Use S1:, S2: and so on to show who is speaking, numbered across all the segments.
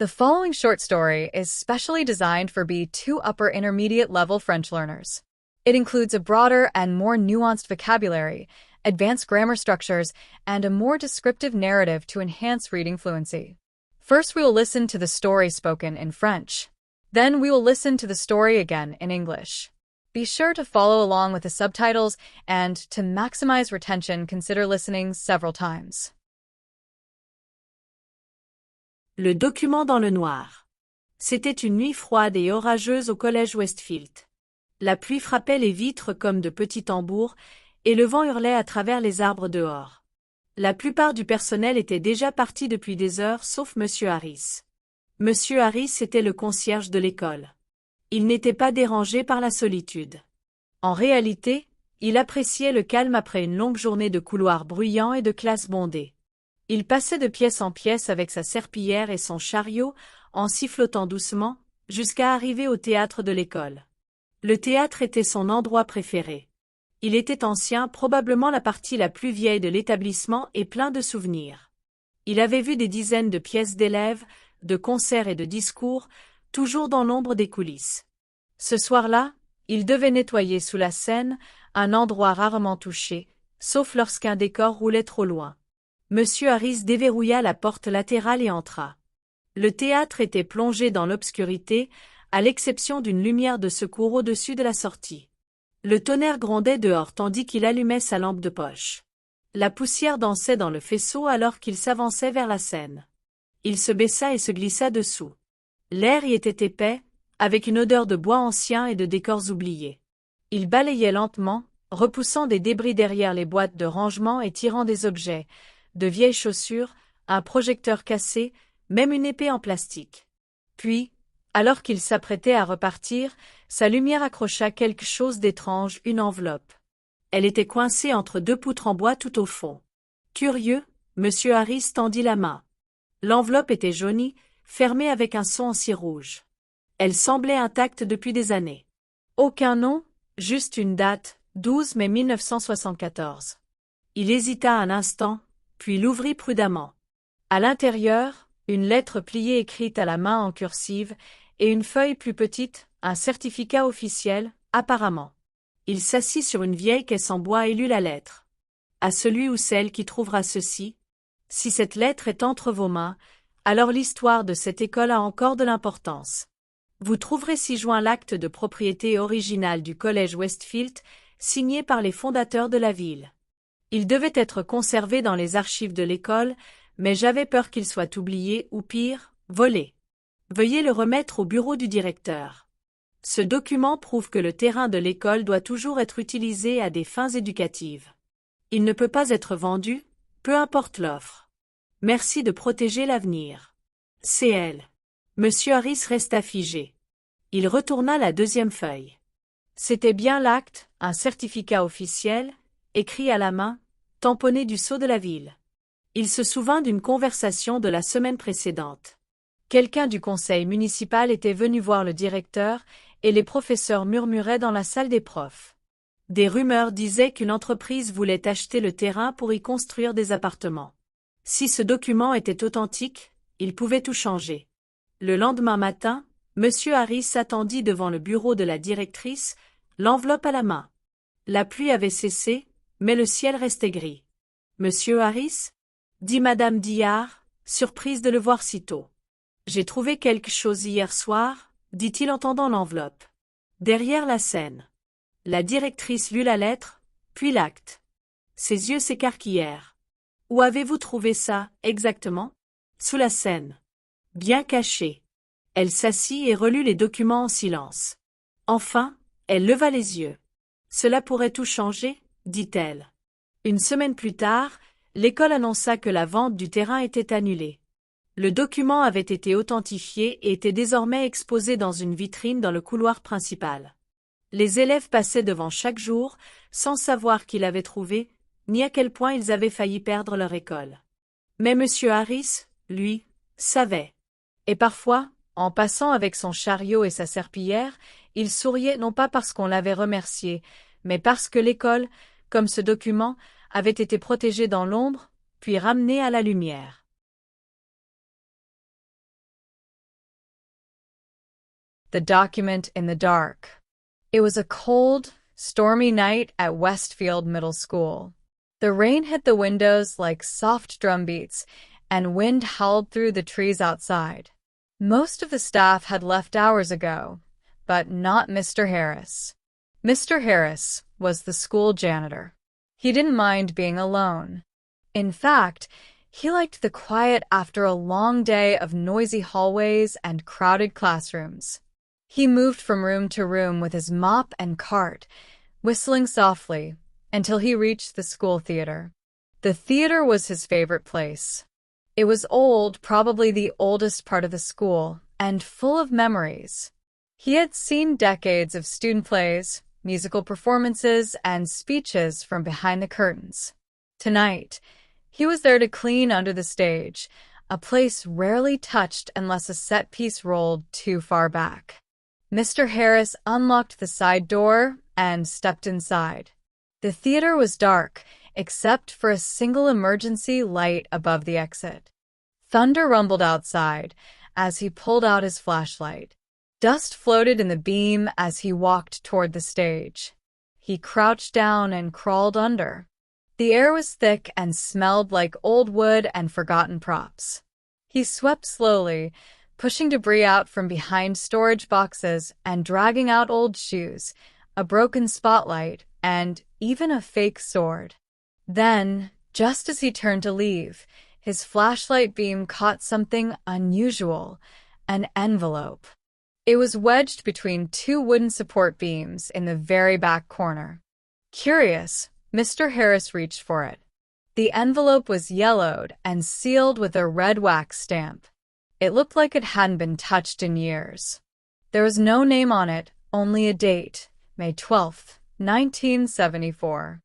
S1: The following short story is specially designed for B2 upper intermediate level French learners. It includes a broader and more nuanced vocabulary, advanced grammar structures, and a more descriptive narrative to enhance reading fluency. First, we will listen to the story spoken in French. Then we will listen to the story again in English. Be sure to follow along with the subtitles, and to maximize retention, consider listening several times.
S2: Le document dans le noir. C'était une nuit froide et orageuse au collège Westfield. La pluie frappait les vitres comme de petits tambours, et le vent hurlait à travers les arbres dehors. La plupart du personnel était déjà parti depuis des heures, sauf Monsieur Harris. Monsieur Harris était le concierge de l'école. Il n'était pas dérangé par la solitude. En réalité, il appréciait le calme après une longue journée de couloirs bruyants et de classes bondées. Il passait de pièce en pièce avec sa serpillière et son chariot, en sifflotant doucement, jusqu'à arriver au théâtre de l'école. Le théâtre était son endroit préféré. Il était ancien, probablement la partie la plus vieille de l'établissement et plein de souvenirs. Il avait vu des dizaines de pièces d'élèves, de concerts et de discours, toujours dans l'ombre des coulisses. Ce soir-là, il devait nettoyer sous la scène, un endroit rarement touché, sauf lorsqu'un décor roulait trop loin. Monsieur Harris déverrouilla la porte latérale et entra. Le théâtre était plongé dans l'obscurité, à l'exception d'une lumière de secours au-dessus de la sortie. Le tonnerre grondait dehors tandis qu'il allumait sa lampe de poche. La poussière dansait dans le faisceau alors qu'il s'avançait vers la scène. Il se baissa et se glissa dessous. L'air y était épais, avec une odeur de bois ancien et de décors oubliés. Il balayait lentement, repoussant des débris derrière les boîtes de rangement et tirant des objets, de vieilles chaussures, un projecteur cassé, même une épée en plastique. Puis, alors qu'il s'apprêtait à repartir, sa lumière accrocha quelque chose d'étrange, une enveloppe. Elle était coincée entre deux poutres en bois tout au fond. Curieux, Monsieur Harris tendit la main. L'enveloppe était jaunie, fermée avec un sceau en cire rouge. Elle semblait intacte depuis des années. Aucun nom, juste une date, 12 mai 1974. Il hésita un instant, puis l'ouvrit prudemment. À l'intérieur, une lettre pliée écrite à la main en cursive, et une feuille plus petite, un certificat officiel, apparemment. Il s'assit sur une vieille caisse en bois et lut la lettre. À celui ou celle qui trouvera ceci. Si cette lettre est entre vos mains, alors l'histoire de cette école a encore de l'importance. Vous trouverez ci-joint l'acte de propriété original du collège Westfield, signé par les fondateurs de la ville. Il devait être conservé dans les archives de l'école, mais j'avais peur qu'il soit oublié ou pire, volé. Veuillez le remettre au bureau du directeur. Ce document prouve que le terrain de l'école doit toujours être utilisé à des fins éducatives. Il ne peut pas être vendu, peu importe l'offre. Merci de protéger l'avenir. CL. Monsieur Harris resta figé. Il retourna la deuxième feuille. C'était bien l'acte, un certificat officiel, écrit à la main, tamponné du sceau de la ville. Il se souvint d'une conversation de la semaine précédente. Quelqu'un du conseil municipal était venu voir le directeur, et les professeurs murmuraient dans la salle des profs. Des rumeurs disaient qu'une entreprise voulait acheter le terrain pour y construire des appartements. Si ce document était authentique, il pouvait tout changer. Le lendemain matin, Monsieur Harris attendit devant le bureau de la directrice, l'enveloppe à la main. La pluie avait cessé, mais le ciel restait gris. « Monsieur Harris ?» dit Madame Dillard, surprise de le voir si tôt. « J'ai trouvé quelque chose hier soir, » dit-il en tendant l'enveloppe. Derrière la scène. La directrice lut la lettre, puis l'acte. Ses yeux s'écarquillèrent. « Où avez-vous trouvé ça, exactement ?»« Sous la scène. »« Bien caché. » Elle s'assit et relut les documents en silence. Enfin, elle leva les yeux. « Cela pourrait tout changer ?» dit-elle. Une semaine plus tard, l'école annonça que la vente du terrain était annulée. Le document avait été authentifié et était désormais exposé dans une vitrine dans le couloir principal. Les élèves passaient devant chaque jour, sans savoir qui l'avait trouvé, ni à quel point ils avaient failli perdre leur école. Mais Monsieur Harris, lui, savait. Et parfois, en passant avec son chariot et sa serpillière, il souriait non pas parce qu'on l'avait remercié, mais parce que l'école, comme ce document, avait été protégée dans l'ombre, puis ramenée à la lumière.
S1: The document in the dark. It was a cold, stormy night at Westfield Middle School. The rain hit the windows like soft drum beats, and wind howled through the trees outside. Most of the staff had left hours ago, but not Mr. Harris. Mr. Harris was the school janitor. He didn't mind being alone. In fact, he liked the quiet after a long day of noisy hallways and crowded classrooms. He moved from room to room with his mop and cart, whistling softly until he reached the school theater. The theater was his favorite place. It was old, probably the oldest part of the school, and full of memories. He had seen decades of student plays, musical performances, and speeches from behind the curtains. Tonight, he was there to clean under the stage, a place rarely touched unless a set piece rolled too far back. Mr. Harris unlocked the side door and stepped inside. The theater was dark, except for a single emergency light above the exit. Thunder rumbled outside as he pulled out his flashlight. Dust floated in the beam as he walked toward the stage. He crouched down and crawled under. The air was thick and smelled like old wood and forgotten props. He swept slowly, pushing debris out from behind storage boxes and dragging out old shoes, a broken spotlight, and even a fake sword. Then, just as he turned to leave, his flashlight beam caught something unusual, an envelope. It was wedged between two wooden support beams in the very back corner. Curious, Mr. Harris reached for it. The envelope was yellowed and sealed with a red wax stamp. It looked like it hadn't been touched in years. There was no name on it, only a date, May 12th, 1974.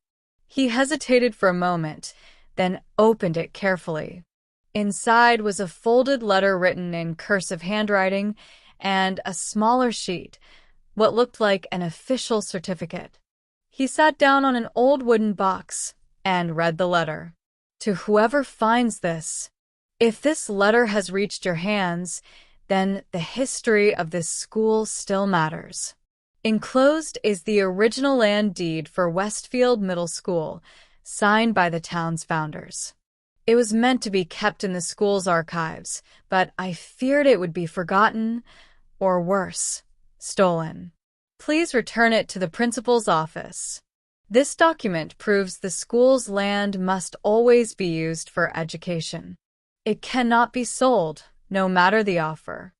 S1: He hesitated for a moment, then opened it carefully. Inside was a folded letter written in cursive handwriting and a smaller sheet, what looked like an official certificate. He sat down on an old wooden box and read the letter. To whoever finds this, if this letter has reached your hands, then the history of this school still matters. Enclosed is the original land deed for Westfield Middle School, signed by the town's founders. It was meant to be kept in the school's archives, but I feared it would be forgotten, or worse, stolen. Please return it to the principal's office. This document proves the school's land must always be used for education. It cannot be sold, no matter the offer.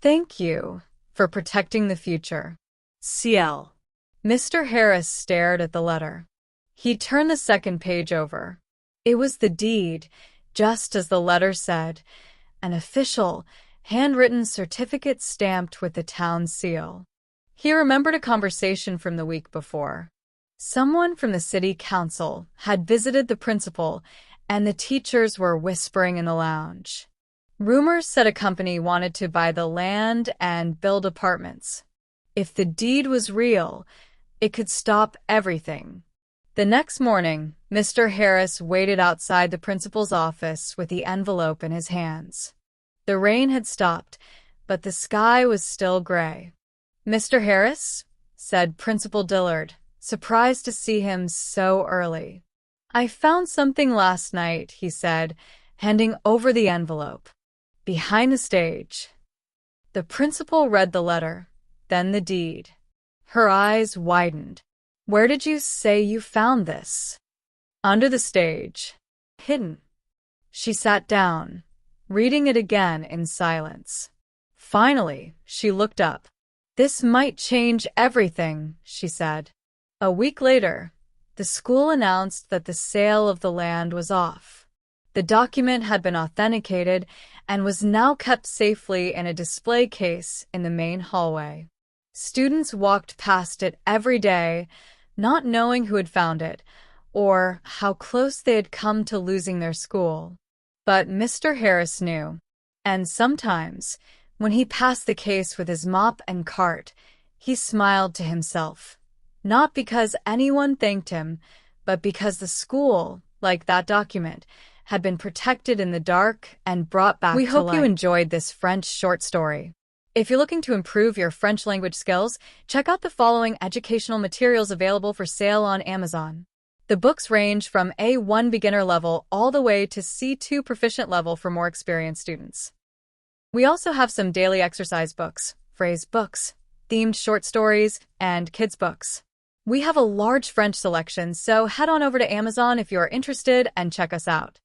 S1: Thank you for protecting the future.
S2: CL.
S1: Mr. Harris stared at the letter. He turned the second page over. It was the deed, just as the letter said, an official, handwritten certificate stamped with the town seal. He remembered a conversation from the week before. Someone from the city council had visited the principal, and the teachers were whispering in the lounge. Rumors said a company wanted to buy the land and build apartments. If the deed was real, it could stop everything. The next morning, Mr. Harris waited outside the principal's office with the envelope in his hands. The rain had stopped, but the sky was still gray. "Mr. Harris?" said Principal Dillard, surprised to see him so early. "I found something last night," he said, handing over the envelope. "Behind the stage." The principal read the letter, then the deed. Her eyes widened. "Where did you say you found this?" "Under the stage. Hidden." She sat down, reading it again in silence. Finally, she looked up. "This might change everything," she said. A week later, the school announced that the sale of the land was off. The document had been authenticated and was now kept safely in a display case in the main hallway. Students walked past it every day, not knowing who had found it or how close they had come to losing their school. But Mr. Harris knew, and sometimes, when he passed the case with his mop and cart, he smiled to himself. Not because anyone thanked him, but because the school, like that document, had been protected in the dark and brought back to life. We hope you enjoyed this French short story. If you're looking to improve your French language skills, check out the following educational materials available for sale on Amazon. The books range from A1 beginner level all the way to C2 proficient level for more experienced students. We also have some daily exercise books, phrase books, themed short stories, and kids books. We have a large French selection, so head on over to Amazon if you're interested and check us out.